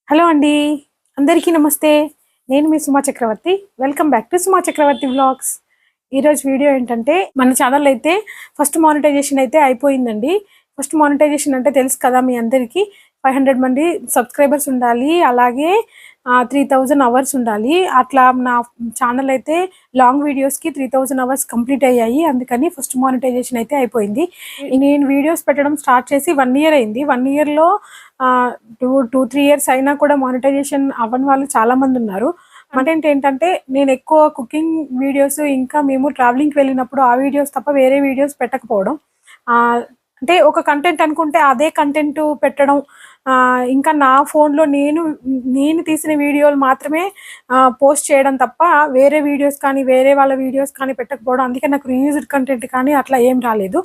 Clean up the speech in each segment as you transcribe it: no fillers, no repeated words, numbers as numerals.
Hello అండి, అందరికీ నమస్తే. నేను మీ Suma Chakravarthi. Welcome back to Suma Chakravarthi vlogs. ఈరోజు వీడియో ఏంటంటే, మన ఛానల్ అయితే ఫస్ట్ మానిటైజేషన్ అయితే అయిపోయిందండి. ఫస్ట్ మానిటైజేషన్ అంటే తెలుసు కదా మీ అందరికీ. 500 మంది సబ్స్క్రైబర్స్ ఉండాలి, అలాగే 3000 అవర్స్ ఉండాలి. అట్లా నా ఛానల్ అయితే లాంగ్ వీడియోస్కి 3000 అవర్స్ కంప్లీట్ అయ్యాయి. అందుకని ఫస్ట్ మానిటైజేషన్ అయితే అయిపోయింది. నేను వీడియోస్ పెట్టడం స్టార్ట్ చేసి 1 ఇయర్ అయింది. 1 ఇయర్లో 2-3 ఇయర్స్ అయినా కూడా మానిటైజేషన్ అవ్వని వాళ్ళు చాలా మంది ఉన్నారు. కంటెంట్ ఏంటంటే, నేను ఎక్కువ కుకింగ్ వీడియోస్, ఇంకా మేము ట్రావెలింగ్కి వెళ్ళినప్పుడు ఆ వీడియోస్ తప్ప వేరే వీడియోస్ పెట్టకపోవడం. అంటే ఒక కంటెంట్ అనుకుంటే అదే కంటెంట్ పెట్టడం, ఇంకా నా ఫోన్లో నేను తీసిన వీడియోలు మాత్రమే పోస్ట్ చేయడం తప్ప వేరే వీడియోస్ కానీ వేరే వాళ్ళ వీడియోస్ కానీ పెట్టకపోవడం. అందుకే నాకు రీయూజ్డ్ కంటెంట్ కానీ అట్లా ఏం రాలేదు.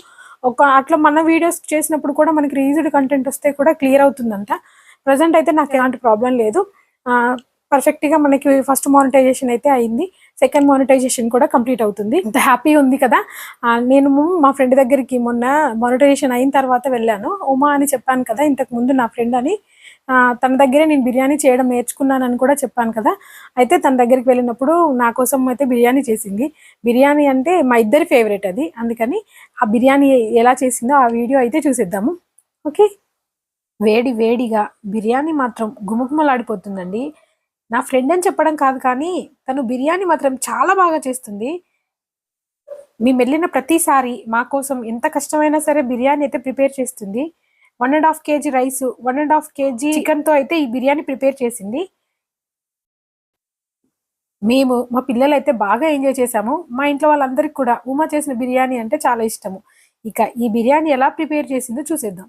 అట్లా మన వీడియోస్ చేసినప్పుడు కూడా మనకి రీయూజ్డ్ కంటెంట్ వస్తే కూడా క్లియర్ అవుతుందంట. ప్రజెంట్ అయితే నాకు ఎలాంటి ప్రాబ్లం లేదు. పర్ఫెక్ట్గా మనకి ఫస్ట్ మానిటైజేషన్ అయితే అయింది. సెకండ్ మానిటైజేషన్ కూడా కంప్లీట్ అవుతుంది. ఇంత హ్యాపీ ఉంది కదా. నేను మా ఫ్రెండ్ దగ్గరికి మొన్న మానిటైజేషన్ అయిన తర్వాత వెళ్ళాను. ఉమా అని చెప్పాను కదా ఇంతకు ముందు, నా ఫ్రెండ్ అని. తన దగ్గరే నేను బిర్యానీ చేయడం నేర్చుకున్నానని కూడా చెప్పాను కదా. అయితే తన దగ్గరికి వెళ్ళినప్పుడు నా కోసం అయితే బిర్యానీ చేసింది. బిర్యానీ అంటే మా ఇద్దరి ఫేవరెట్ అది. అందుకని ఆ బిర్యానీ ఎలా చేసిందో ఆ వీడియో అయితే చూసేద్దాము. ఓకే. వేడి వేడిగా బిర్యానీ మాత్రం గుమగుమలాడిపోతుందండి. నా ఫ్రెండ్ అని చెప్పడం కాదు, కానీ తను బిర్యానీ మాత్రం చాలా బాగా చేస్తుంది. మేము వెళ్ళిన ప్రతిసారి మా కోసం ఎంత కష్టమైనా సరే బిర్యానీ అయితే ప్రిపేర్ చేస్తుంది. 1.5 kg రైస్, 1.5 kg చికెన్తో అయితే ఈ బిర్యానీ ప్రిపేర్ చేసింది. మా పిల్లలు అయితే బాగా ఎంజాయ్ చేశాము. మా ఇంట్లో వాళ్ళందరికీ కూడా ఉమా చేసిన బిర్యానీ అంటే చాలా ఇష్టము. ఇక ఈ బిర్యానీ ఎలా ప్రిపేర్ చేసిందో చూసేద్దాం.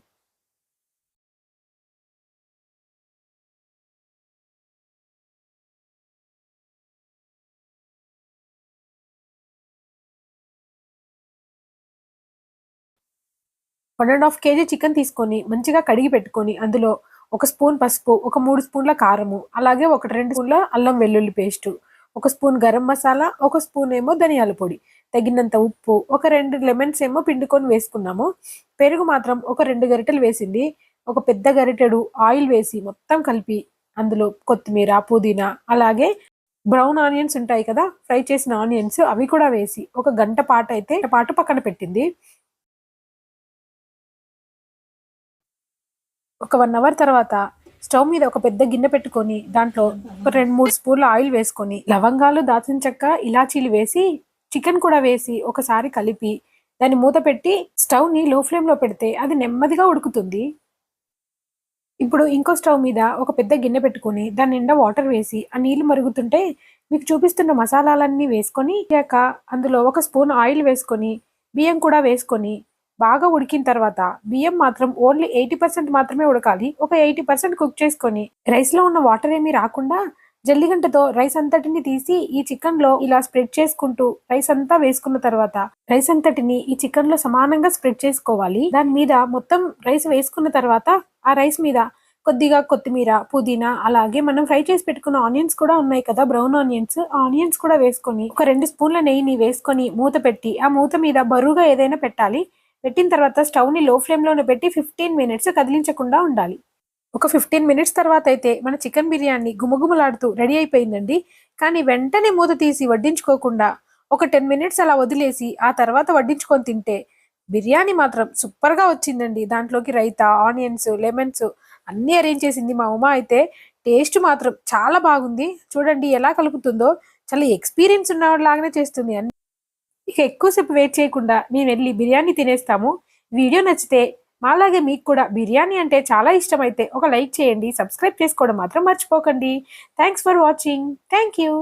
One and half KG chicken తీసుకొని మంచిగా కడిగి పెట్టుకొని, అందులో 1 స్పూన్ పసుపు, ఒక 3 స్పూన్ల కారము, అలాగే 2 స్పూన్ల అల్లం వెల్లుల్లి paste, 1 spoon garam masala, 1 spoon ఏమో ధనియాల పొడి, తగినంత ఉప్పు, ఒక 2 లెమన్స్ ఏమో పిండుకొని వేసుకున్నాము. పెరుగు మాత్రం ఒక 2 గరిటెలు వేసింది. ఒక పెద్ద గరిటెడు ఆయిల్ వేసి మొత్తం కలిపి, అందులో కొత్తిమీర, పుదీనా, అలాగే బ్రౌన్ ఆనియన్స్ ఉంటాయి కదా, ఫ్రై చేసిన ఆనియన్స్, అవి కూడా వేసి ఒక గంట పాటు పక్కన పెట్టింది. ఒక 1 అవర్ తర్వాత స్టవ్ మీద ఒక పెద్ద గిన్నె పెట్టుకొని, దాంట్లో ఒక 2-3 స్పూన్ల ఆయిల్ వేసుకొని, లవంగాలు, దాల్చిన చెక్క, ఇలాచీలు వేసి, చికెన్ కూడా వేసి ఒకసారి కలిపి దాన్ని మూత పెట్టి స్టవ్ని లో ఫ్లేమ్లో పెడితే అది నెమ్మదిగా ఉడుకుతుంది. ఇప్పుడు ఇంకో స్టవ్ మీద ఒక పెద్ద గిన్నె పెట్టుకొని దాని నిండా వాటర్ వేసి, ఆ నీళ్లు మరుగుతుంటే మీకు చూపిస్తున్న మసాలాలన్నీ వేసుకొని, అందులో 1 స్పూన్ ఆయిల్ వేసుకొని, బియ్యం కూడా వేసుకొని బాగా ఉడికిన తర్వాత, బియ్యం మాత్రం ఓన్లీ 80% మాత్రమే ఉడకాలి. ఒక 80% కుక్ చేసుకొని, రైస్లో ఉన్న వాటర్ ఏమీ రాకుండా జల్లిగంటతో రైస్ అంతటిని తీసి ఈ చికెన్లో ఇలా స్ప్రెడ్ చేసుకుంటూ రైస్ అంతా వేసుకున్న తర్వాత, రైస్ అంతటిని ఈ చికెన్లో సమానంగా స్ప్రెడ్ చేసుకోవాలి. దాని మీద మొత్తం రైస్ వేసుకున్న తర్వాత ఆ రైస్ మీద కొద్దిగా కొత్తిమీర, పుదీనా, అలాగే మనం ఫ్రై చేసి పెట్టుకున్న ఆనియన్స్ కూడా ఉన్నాయి కదా, బ్రౌన్ ఆనియన్స్, ఆ ఆనియన్స్ కూడా వేసుకొని ఒక 2 స్పూన్ల నెయ్యిని వేసుకొని మూత పెట్టి, ఆ మూత మీద బరువుగా ఏదైనా పెట్టాలి. పెట్టిన తర్వాత స్టవ్ని లో ఫ్లేమ్లోనే పెట్టి 15 మినిట్స్ కదిలించకుండా ఉండాలి. ఒక 15 మినిట్స్ తర్వాత అయితే మన చికెన్ బిర్యానీ గుమగుమలాడుతూ రెడీ అయిపోయిందండి. కానీ వెంటనే మూత తీసి వడ్డించుకోకుండా ఒక 10 మినిట్స్ అలా వదిలేసి ఆ తర్వాత వడ్డించుకొని తింటే బిర్యానీ మాత్రం సూపర్గా వచ్చిందండి. దాంట్లోకి రైతా, ఆనియన్స్, లెమన్స్ అన్నీ అరేంజ్ చేసింది మా ఉమా అయితే. టేస్ట్ మాత్రం చాలా బాగుంది. చూడండి ఎలా కలుపుతుందో, చాలా ఎక్స్పీరియన్స్ ఉన్నలాగానే చేస్తుంది. ఇక ఎక్కువసేపు వెయిట్ చేయకుండా నేను వెళ్ళి బిర్యానీ తినేస్తాము. వీడియో నచ్చితే, మాలాగే మీకు కూడా బిర్యానీ అంటే చాలా ఇష్టమైతే ఒక లైక్ చేయండి. సబ్స్క్రైబ్ చేసుకోవడం మాత్రం మర్చిపోకండి. Thanks for watching. Thank you.